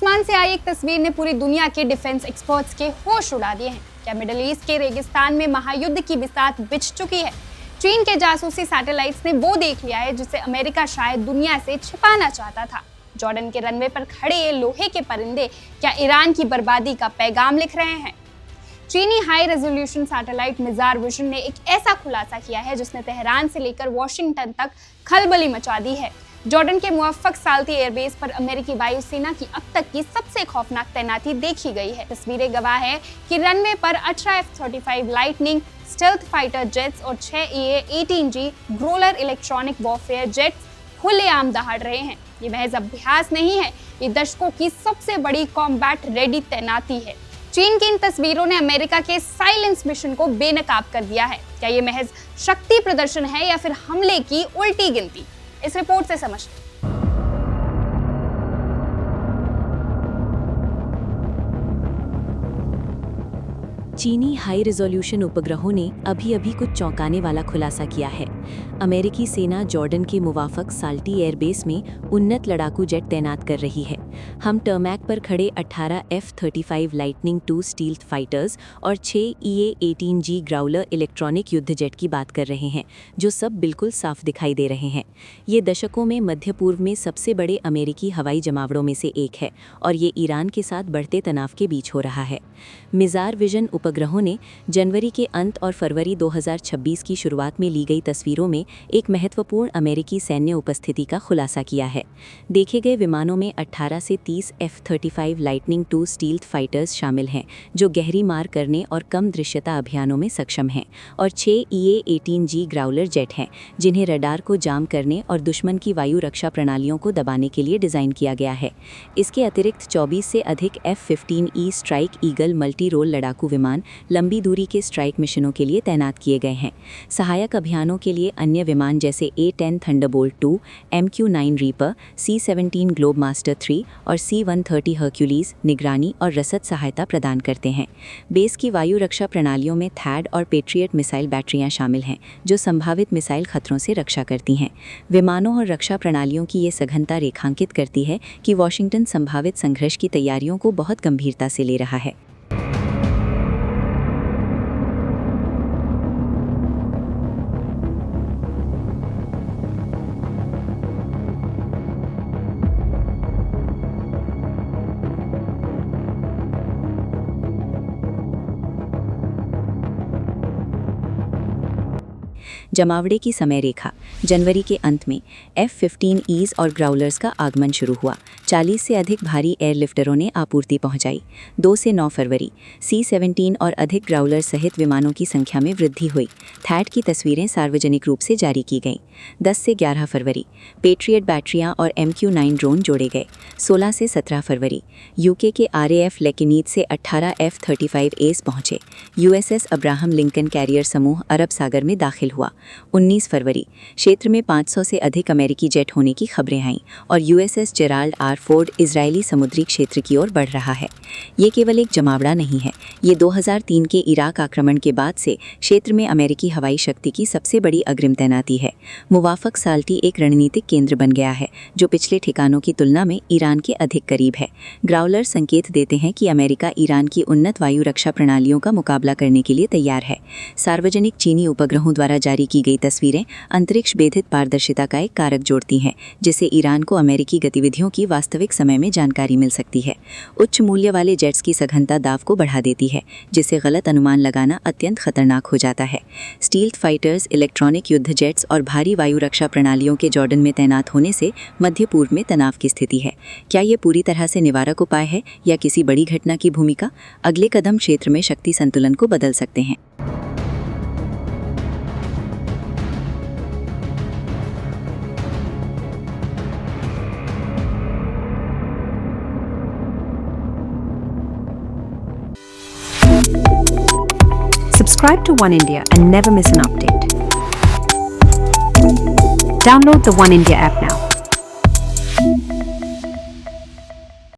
आसमान से आई एक तस्वीर ने पूरी दुनिया के डिफेंस एक्सपर्ट्स के होश उड़ा दिए हैं। क्या मिडिल ईस्ट के रेगिस्तान में महायुद्ध की बिसात बिछ चुकी है? चीन के जासूसी सैटेलाइट्स ने वो देख लिया है जिसे अमेरिका शायद दुनिया से छिपाना चाहता था। जॉर्डन के रनवे पर खड़े ये लोहे के परिंदे क्या ईरान की बर्बादी का पैगाम लिख रहे हैं? चीनी high resolution satellite Mijar vision ने एक ऐसा खुलासा किया है जिसने तेहरान से लेकर वॉशिंगटन तक खलबली मचा दी है। जॉर्डन के मुवफ्फक साल्ती एयरबेस पर अमेरिकी वायुसेना की अब तक की सबसे खौफनाक तैनाती देखी गई है। तस्वीरें गवाह है कि रनवे पर 18 F-35 lightning stealth fighter jets और 6 EA-18G Growler electronic warfare jets खुलेआम दहाड़ रहे हैं। ये महज अभ्यास नहीं है, ये दशकों की सबसे बड़ी कॉम्बैट रेडी तैनाती है। चीन की इन तस्वीरों ने अमेरिका के साइलेंस मिशन को बेनकाब कर दिया है। क्या ये महज शक्ति प्रदर्शन है या फिर हमले की उल्टी गिनती? इस रिपोर्ट से समझते हैं। चीनी हाई रिजोल्यूशन उपग्रहों ने अभी कुछ चौंकाने वाला खुलासा किया है। अमेरिकी सेना जॉर्डन के मुवाफक साल्टी एयरबेस में उन्नत लड़ाकू जेट तैनात कर रही है। हम टर्मैक पर खड़े 18 F-35 लाइटनिंग 2 स्टील्थ फाइटर्स और 6 EA-18G ग्राउलर इलेक्ट्रॉनिक युद्ध जेट की बात कर रहे हैं, जो सब बिल्कुल साफ दिखाई दे रहे हैं। ये दशकों में मध्य पूर्व में सबसे बड़े अमेरिकी हवाई जमावड़ों में से एक है और ये ईरान के साथ बढ़ते तनाव के बीच हो रहा है। मिजार विजन उपग्रहों ने जनवरी के अंत और फरवरी 2026 की शुरुआत में ली गई तस्वीरों में एक महत्वपूर्ण अमेरिकी सैन्य उपस्थिति का खुलासा किया है। देखे गए विमानों में 18 से 30 F-35 लाइटनिंग 2 स्टील्थ फाइटर्स शामिल हैं, जो गहरी मार करने और कम दृश्यता अभियानों में सक्षम हैं, और 6 EA-18G ग्राउलर जेट हैं, जिन्हें रडार को जाम करने और दुश्मन की वायु रक्षा प्रणालियों को दबाने के लिए डिज़ाइन किया गया है। इसके अतिरिक्त 24 से अधिक F-15E strike eagle multi role लड़ाकू विमान लंबी दूरी के स्ट्राइक मिशनों के लिए तैनात किए गए हैं। सहायक अभियानों के लिए अन्य विमान जैसे A-10 Thunderbolt 2, MQ-9 reaper, C-17 globe master 3 और C-130 हर्क्यूलीज निगरानी और रसद सहायता प्रदान करते हैं। बेस की वायु रक्षा प्रणालियों में थैड और पेट्रियट मिसाइल बैटरियां शामिल हैं, जो संभावित मिसाइल खतरों से रक्षा करती हैं। विमानों और रक्षा प्रणालियों की ये सघनता रेखांकित करती है कि वॉशिंगटन संभावित संघर्ष की तैयारियों को बहुत गंभीरता से ले रहा है। जमावड़े की समय रेखा। जनवरी के अंत में F-15Es और ग्राउलर्स का आगमन शुरू हुआ। 40 से अधिक भारी एयरलिफ्टरों ने आपूर्ति पहुंचाई। 2 से 9 फरवरी C-17 और अधिक ग्राउलर सहित विमानों की संख्या में वृद्धि हुई। थैड की तस्वीरें सार्वजनिक रूप से जारी की गईं। 10 से 11 फरवरी पेट्रियट बैटरियां और MQ-9 ड्रोन जोड़े गए। 16 से 17 फरवरी UK के RAF लेकिनीत से 18 F-35As पहुंचे। USS अब्राहम लिंकन कैरियर समूह अरब सागर में दाखिल हुआ। 19 फरवरी क्षेत्र में 500 से अधिक अमेरिकी जेट होने की खबरें आईं और USS Gerald R Ford Israeli समुद्री क्षेत्र की ओर बढ़ रहा है। ये केवल एक जमावड़ा नहीं है, ये 2003 के इराक आक्रमण के बाद से क्षेत्र में अमेरिकी हवाई शक्ति की सबसे बड़ी अग्रिम तैनाती है। मुवाफक साल्टी एक रणनीतिक केंद्र बन गया है, जो पिछले ठिकानों की तुलना में ईरान के अधिक करीब है। ग्राउलर संकेत देते हैं कि अमेरिका ईरान की उन्नत वायु रक्षा प्रणालियों का मुकाबला करने के लिए तैयार है। सार्वजनिक चीनी उपग्रहों द्वारा जारी की गई तस्वीरें अंतरिक्ष भेदित पारदर्शिता का एक कारक जोड़ती हैं, जिससे ईरान को अमेरिकी गतिविधियों की वास्तविक समय में जानकारी मिल सकती है। उच्च मूल्य वाले जेट्स की सघनता दाव को बढ़ा देती है, जिससे गलत अनुमान लगाना अत्यंत खतरनाक हो जाता है। स्टील्थ फाइटर्स, इलेक्ट्रॉनिक युद्ध जेट्स और भारी वायु रक्षा प्रणालियों के जॉर्डन में तैनात होने से मध्य पूर्व में तनाव की स्थिति है। क्या ये पूरी तरह से निवारक उपाय है या किसी बड़ी घटना की भूमिका? अगले कदम क्षेत्र में शक्ति संतुलन को बदल सकते हैं। Subscribe to One India and never miss an update. Download the One India app now.